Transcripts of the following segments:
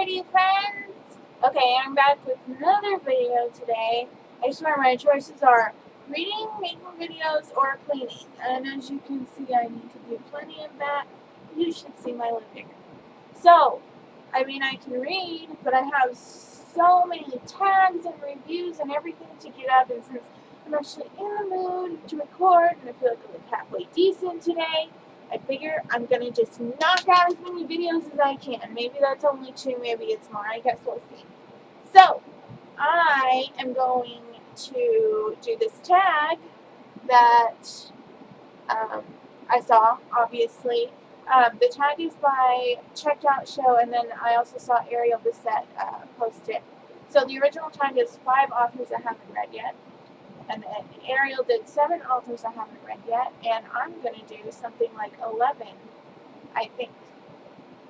pretty friends! Okay, I'm back with another video today. I swear my choices are reading, making videos, or cleaning. And as you can see, I need to do plenty of that. You should see my living room. So, I can read, but I have so many tags and reviews and everything to get up, and since I'm actually in the mood to record, and I feel like I look halfway decent today, I figure I'm going to just knock out as many videos as I can. Maybe that's only 2, maybe it's more. I guess we'll see. So, I am going to do this tag that I saw, obviously. The tag is by Checked Out Show, and then I also saw Ariel post it. So the original tag is 5 authors I haven't read yet. And then Ariel did 7 authors I haven't read yet, and I'm going to do something like 11, I think.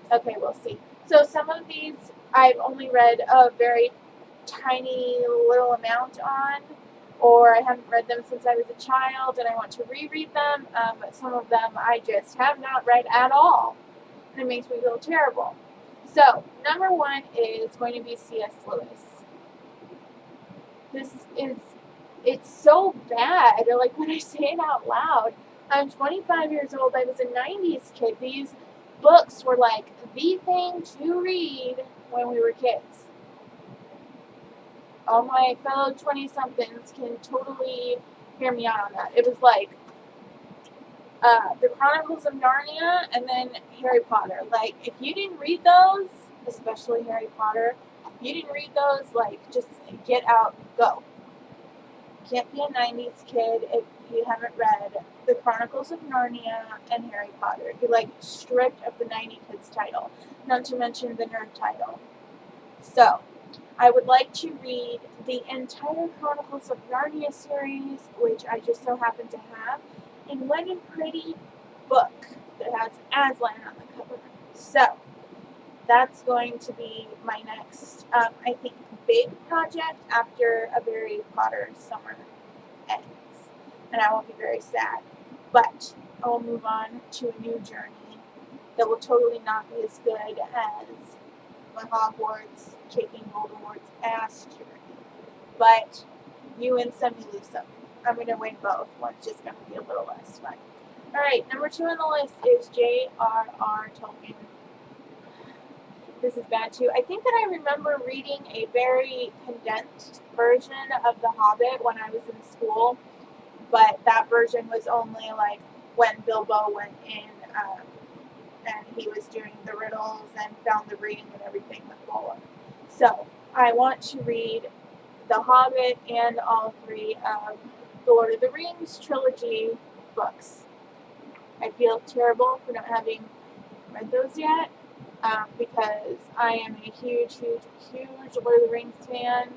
Okay, we'll see. So some of these I've only read a very tiny little amount on, or I haven't read them since I was a child and I want to reread them, but some of them I just have not read at all, and it makes me feel terrible. So, number 1 is going to be C.S. Lewis. It's so bad, like when I say it out loud. I'm 25 years old. I was a 90s kid. These books were like the thing to read when we were kids. All my fellow 20-somethings can totally hear me out on that. It was like the Chronicles of Narnia and then Harry Potter. Like, if you didn't read those, especially Harry Potter, if you didn't read those, like, just get out, go. Can't be a 90s kid if you haven't read the Chronicles of Narnia and Harry Potter. You're like stripped of the 90 kids title, not to mention the nerd title. So, I would like to read the entire Chronicles of Narnia series, which I just so happen to have, in one pretty book that has Aslan on the cover. So, that's going to be my next, I think, big project after a Harry Potter summer ends. And I won't be very sad. But I will move on to a new journey that will totally not be as good as my Hogwarts kicking Voldemort's ass journey. But you win some, you lose some. I'm going to win both. One's just going to be a little less fun. Alright, number 2 on the list is J.R.R. Tolkien. This is bad too. I think that I remember reading a very condensed version of The Hobbit when I was in school, but that version was only like when Bilbo went in and he was doing the riddles and found the ring and everything with Gollum. So I want to read The Hobbit and all 3 of the Lord of the Rings trilogy books. I feel terrible for not having read those yet. Because I am a huge Lord of the Rings fan,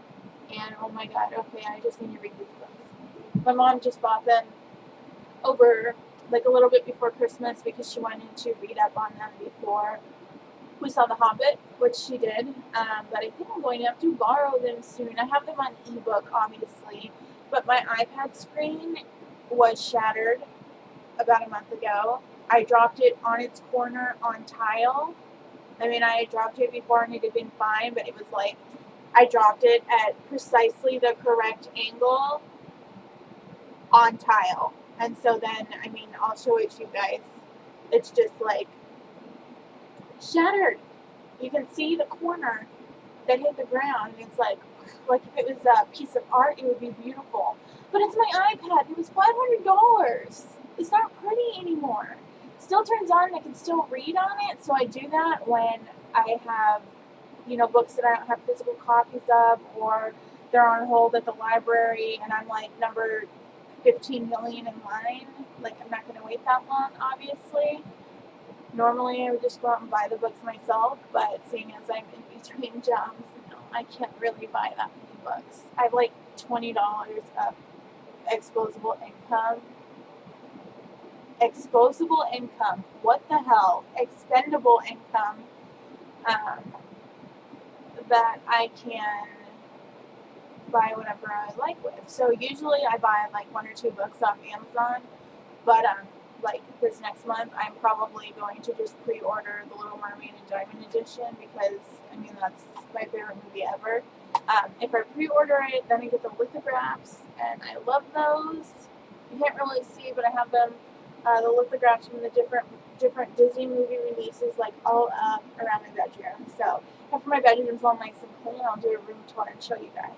and oh my god, okay, I just need to read these books. My mom just bought them over, like a little bit before Christmas, because she wanted to read up on them before we saw The Hobbit, which she did, but I think I'm going to have to borrow them soon. I have them on ebook, obviously, but my iPad screen was shattered about a month ago. I dropped it on its corner on tile. I dropped it before and it had been fine, but it was like, I dropped it at precisely the correct angle on tile. And so then, I'll show it to you guys. It's just like, shattered. You can see the corner that hit the ground. It's like if it was a piece of art, it would be beautiful. But it's my iPad. It was $500. It's not pretty anymore. Still turns on and I can still read on it, so I do that when I have, books that I don't have physical copies of, or they're on hold at the library and I'm like number 15 million in line. Like, I'm not going to wait that long, obviously. Normally I would just go out and buy the books myself, but seeing as I'm in between jobs, I can't really buy that many books. I have like $20 of exposable income. Exposable income. What the hell? Expendable income that I can buy whatever I like with. So usually I buy like 1 or 2 books off Amazon, but like this next month, I'm probably going to just pre-order The Little Mermaid and Diamond Edition because, I mean, that's my favorite movie ever. If I pre-order it, then I get the lithographs, and I love those. You can't really see, but I have them, the lithographs from the different Disney movie releases, like all up around my bedroom. So after my bedroom's all nice and clean, I'll do a room tour and show you guys.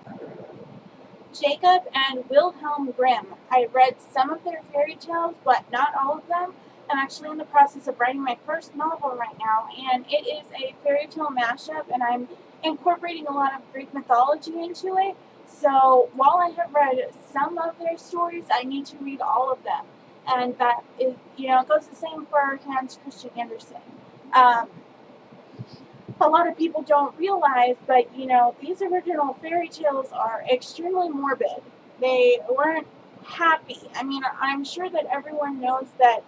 Jacob and Wilhelm Grimm. I read some of their fairy tales, but not all of them. I'm actually in the process of writing my first novel right now, and it is a fairy tale mashup, and I'm incorporating a lot of Greek mythology into it. So while I have read some of their stories, I need to read all of them. And that is, it goes the same for Hans Christian Andersen. A lot of people don't realize, but these original fairy tales are extremely morbid. They weren't happy. I mean, I'm sure that everyone knows that,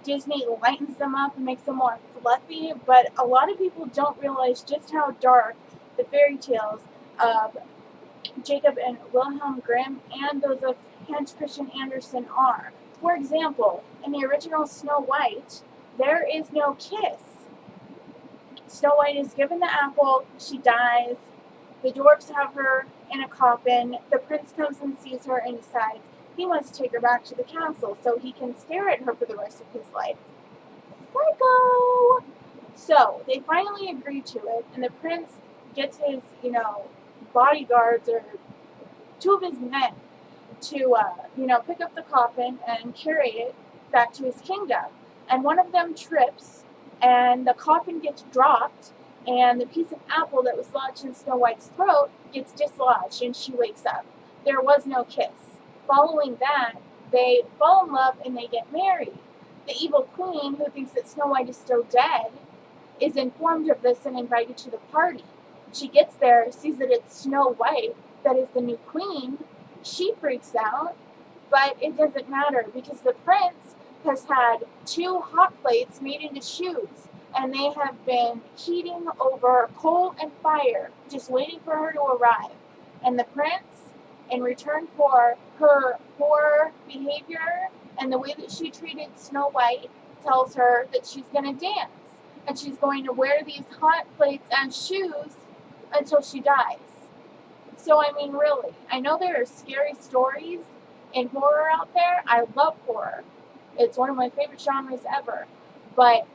Disney lightens them up and makes them more fluffy, but a lot of people don't realize just how dark the fairy tales of Jacob and Wilhelm Grimm and those of Hans Christian Andersen are. For example, in the original Snow White, there is no kiss. Snow White is given the apple, she dies, the dwarfs have her in a coffin, the prince comes and sees her and decides he wants to take her back to the castle so he can stare at her for the rest of his life. Psycho! So, they finally agree to it, and the prince gets his, bodyguards or two of his men to, pick up the coffin and carry it back to his kingdom. And one of them trips, and the coffin gets dropped, and the piece of apple that was lodged in Snow White's throat gets dislodged, and she wakes up. There was no kiss. Following that, they fall in love and they get married. The evil queen, who thinks that Snow White is still dead, is informed of this and invited to the party. She gets there, sees that it's Snow White that is the new queen. She freaks out, but it doesn't matter because the prince has had 2 hot plates made into shoes, and they have been heating over coal and fire, just waiting for her to arrive. And the prince, in return for her poor behavior and the way that she treated Snow White, tells her that she's going to dance, and she's going to wear these hot plates as shoes until she dies. So, I mean, really, I know there are scary stories in horror out there. I love horror. It's one of my favorite genres ever. But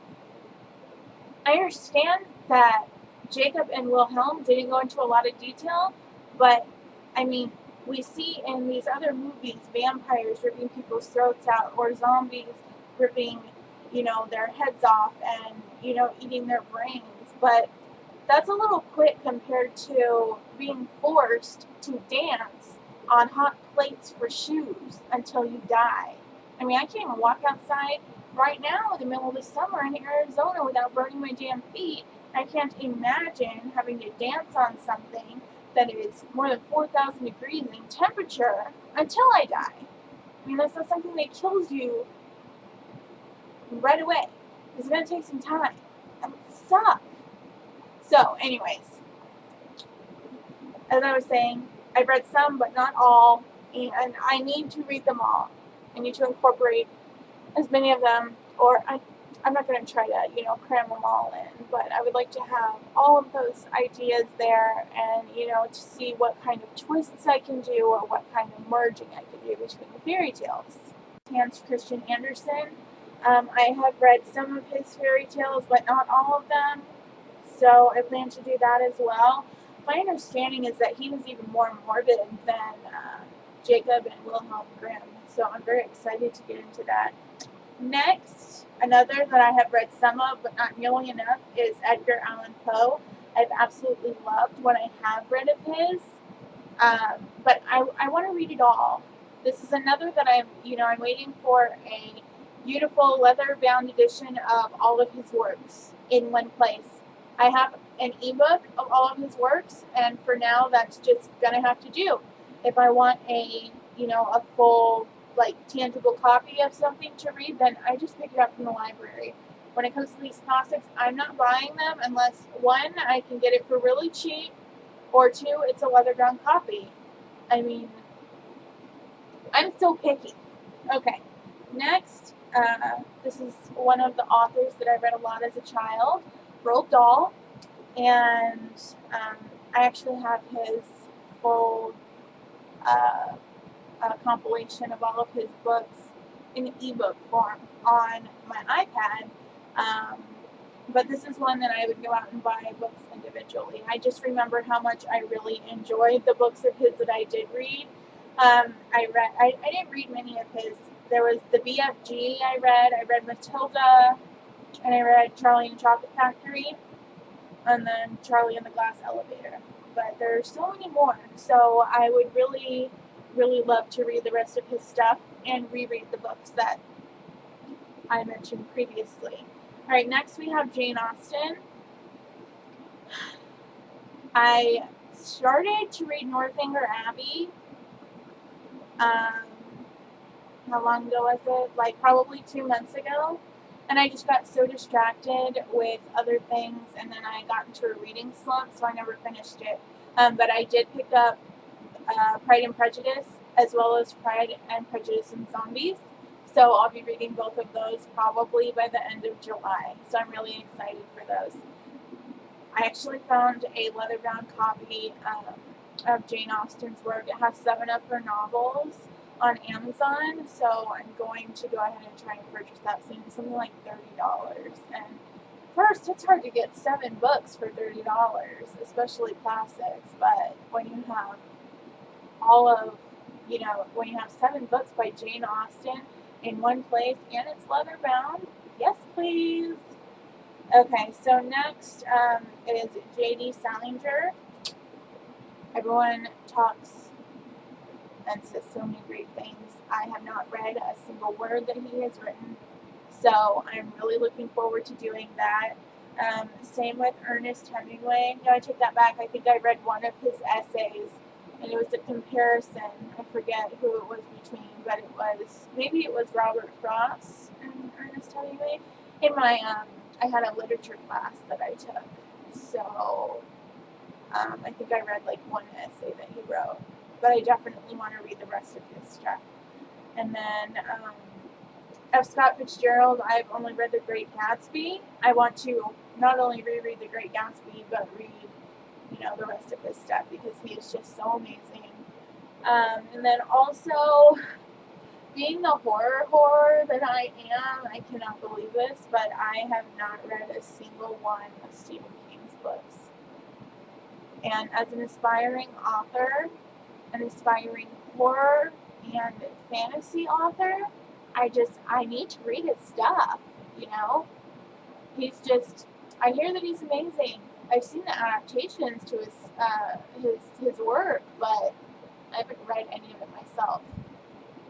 I understand that Jacob and Wilhelm didn't go into a lot of detail, but, I mean, we see in these other movies vampires ripping people's throats out or zombies ripping, their heads off and, eating their brains. But that's a little quick compared to being forced to dance on hot plates for shoes until you die. I mean, I can't even walk outside right now in the middle of the summer in Arizona without burning my damn feet. I can't imagine having to dance on something that is more than 4,000 degrees in temperature until I die. I mean, that's not something that kills you right away. It's going to take some time. That would suck. So, anyways, as I was saying, I've read some, but not all, and I need to read them all. I need to incorporate as many of them, or I'm not going to try to, cram them all in, but I would like to have all of those ideas there and, to see what kind of twists I can do or what kind of merging I can do between the fairy tales. Hans Christian Andersen. I have read some of his fairy tales, but not all of them, so I plan to do that as well. My understanding is that he was even more morbid than Jacob and Wilhelm Grimm, so I'm very excited to get into that. Next, another that I have read some of, but not nearly enough, is Edgar Allan Poe. I've absolutely loved what I have read of his, but I want to read it all. This is another that I'm waiting for a beautiful leather-bound edition of all of his works in one place. I have an ebook of all of his works, and for now, that's just gonna have to do. If I want a full, tangible copy of something to read, then I just pick it up from the library. When it comes to these classics, I'm not buying them unless, 1, I can get it for really cheap, or 2, it's a leather-bound copy. I mean, I'm so picky. Okay, next, This is one of the authors that I read a lot as a child, Roald Dahl, and I actually have his full compilation of all of his books in ebook form on my iPad. But this is one that I would go out and buy books individually. I just remember how much I really enjoyed the books of his that I did read. I didn't read many of his. There was the BFG I read Matilda, and I read Charlie and the Chocolate Factory, and then Charlie and the Glass Elevator. But there are so many more, so I would really, really love to read the rest of his stuff and reread the books that I mentioned previously. Alright, next we have Jane Austen. I started to read Northanger Abbey. How long ago was it? Like probably 2 months ago. And I just got so distracted with other things, and then I got into a reading slump, so I never finished it. But I did pick up Pride and Prejudice, as well as Pride and Prejudice and Zombies. So I'll be reading both of those probably by the end of July. So I'm really excited for those. I actually found a leather-bound copy of Jane Austen's work. It has 7 of her novels on Amazon, so I'm going to go ahead and try and purchase that soon. Something like $30. And first, it's hard to get 7 books for $30, especially classics. But when you have when you have 7 books by Jane Austen in one place and it's leather bound, yes please. Okay, so next is J.D. Salinger. Everyone talks and says so many great things. I have not read a single word that he has written, so I'm really looking forward to doing that. Same with Ernest Hemingway. No, I take that back. I think I read one of his essays, and it was a comparison. I forget who it was between, but maybe it was Robert Frost and Ernest Hemingway. In my, I had a literature class that I took, so I think I read like one essay that he wrote, but I definitely want to read the rest of his stuff. And then F. Scott Fitzgerald, I've only read The Great Gatsby. I want to not only reread The Great Gatsby, but read, the rest of his stuff because he is just so amazing. And then also, being the horror that I am, I cannot believe this, but I have not read a single one of Stephen King's books. And as an aspiring author, an aspiring horror and fantasy author, I need to read his stuff, I hear that he's amazing. I've seen the adaptations to his work, but I haven't read any of it myself.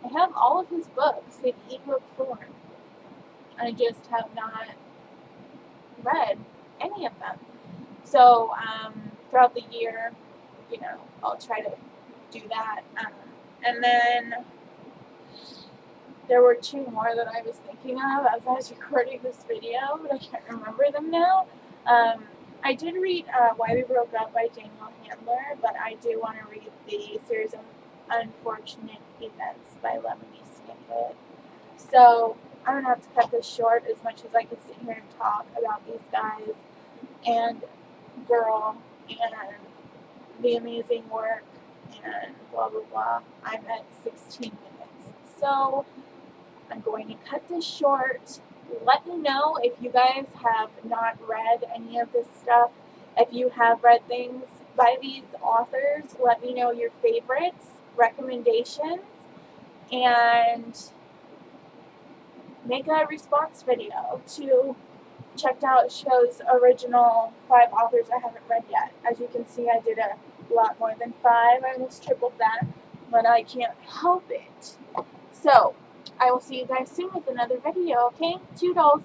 I have all of his books in ebook form. I just have not read any of them. So throughout the year, I'll try to do that. And then there were 2 more that I was thinking of as I was recording this video, but I can't remember them now. I did read Why We Broke Up by Daniel Handler, but I do want to read the series of Unfortunate Events by Lemony Snicket. So I'm going to have to cut this short as much as I could sit here and talk about these guys and girl and the amazing work and blah blah blah. I'm at 16 minutes. So I'm going to cut this short. Let me know if you guys have not read any of this stuff. If you have read things by these authors, let me know your favorites, recommendations, and make a response video to check out Show's original 5 authors I haven't read yet. As you can see, I did a lot more than 5. I almost tripled that, but I can't help it. So, I will see you guys soon with another video, okay? Toodles!